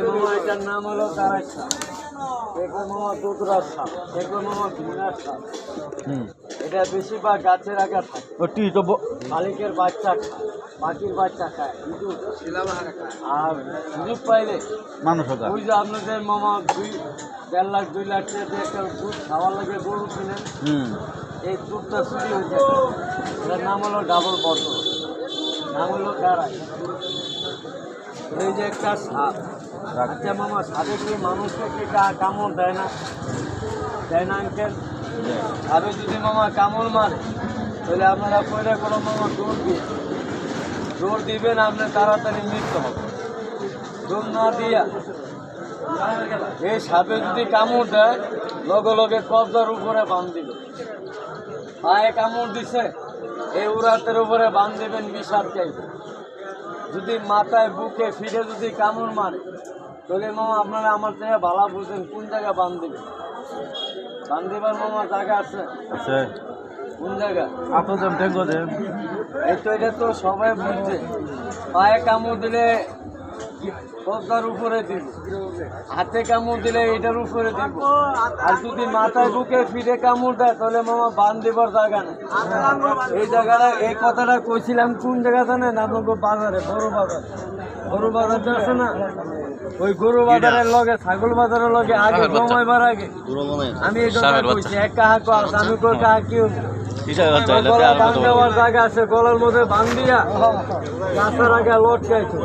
মামা এটার নাম হলো তারাই সাপ, দেখো মামা দুধরার সাপ, দেখো মামা ভিনার সাপ। এটা বেশিরভাগ গাছের আগা থাকে, মালিকের বাচ্চা খায়, পাখির বাচ্চা খায়, কিন্তু আর সুযোগ পাইলে মানুষ ওই যে আপনাদের মামা 1.5 লাখ 2 লাখ টাকা দিয়ে একটা দুধ খাওয়ার লাগে গরু কিনেন, এই দুধটা চুরি হয়ে যায়। এটার নাম হলো ডাবল বটল, নাম হলো তারাই। এই যে একটা সাপ, আচ্ছা মামা সাপে কি মানুষকে কি কামড় দেয় না? দেয় না আঙ্কেল? সাপে যদি মামা কামড় মারে তাহলে আপনারা পরে কোনো মামা দৌড় দিবেন, আপনার তাড়াতাড়ি মৃত্যু হবে। দৌড় না দিয়া এই সাপে যদি কামড় দেয় লগে লগে কবজার উপরে বাঁধ দিবে। পায়ে কামড় দিছে এই উড়াতের উপরে বাঁধ দিবেন, বিষাদ চাইবে। যদি মাথায় বুকে ফিরে যদি কামড় মারে তাহলে মামা আপনারা আমার থেকে ভালো বুঝেন কোন জায়গায় বাঁধ দিবেন। বাঁধ দিবার মামা জায়গা আছে? কোন জায়গা? এই তো এটা তো সবাই বুঝছে। পায়ে কামড় দিলে কবজার উপরে দিব, হাতে কামড় দিলে এটার উপরে দিব, আর যদি মাথায় বুকে ফিরে কামড় দেয় তাহলে মামা বাঁধ দিবার জায়গা নেই। এই জায়গাটা, এই কথাটা কইছিলাম কোন জায়গা জানেন? আপনাকে বাজারে, বড় বাজারটা আছে না, ওই গরু বাজারের লগে ছাগল বাজারের লগে আগে জমাইবার আগে আমি এই কথা কইছি। এক কাহা কাজ আমি কই কাহা কি দেওয়ার জায়গা আছে, গলার মধ্যে বান্ধিয়া গাছের আগে লটকাইছে।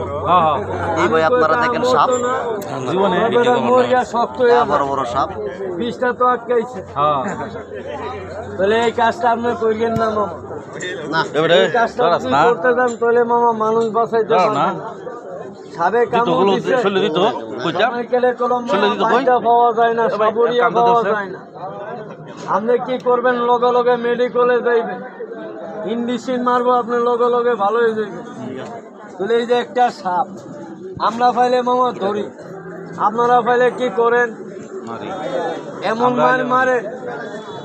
মরিয়া শক্ত বড় সাপ, বিষটা তো আটকাইছে। তাহলে এই কাজটা আপনি করিলেন না মামা। এই কাজটা যদি করতে যান তাহলে মামা মানুষ বাঁচাইতে পারবেন। সাবে কামড় দিছে পাওয়া যায় না, সাবরিয়া পাওয়া যায় না। আপনি কি করবেন? লগে লগে মেডিকেলে যাইবেন, ইনডিসিন মারবো, আপনি লগে লগে ভালো হয়ে যাইবেন। তাহলে এই যে একটা সাপ আমরা পাইলে মামা ধরি, আপনারা পাইলে কি করেন? এমন মারে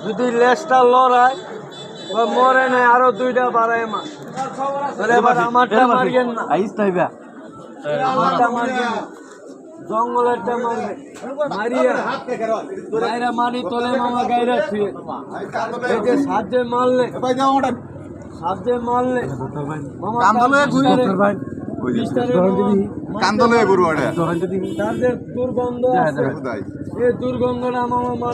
যদি লেজটা লড়ায় বা মরে নেয় আরো 2টা বাড়ায় মার, তাহলে এবার আমারটা মারিয়েন না, আমারটা মারিয়েন না, জঙ্গলেরটা মারবে। মারিয়া মারি তোলে মামা গাইরা ছুঁয়ে। এই যে সাহায্যে মারলে মামা দুর্গন্ধ আছে, এই দুর্গন্ধটা মামা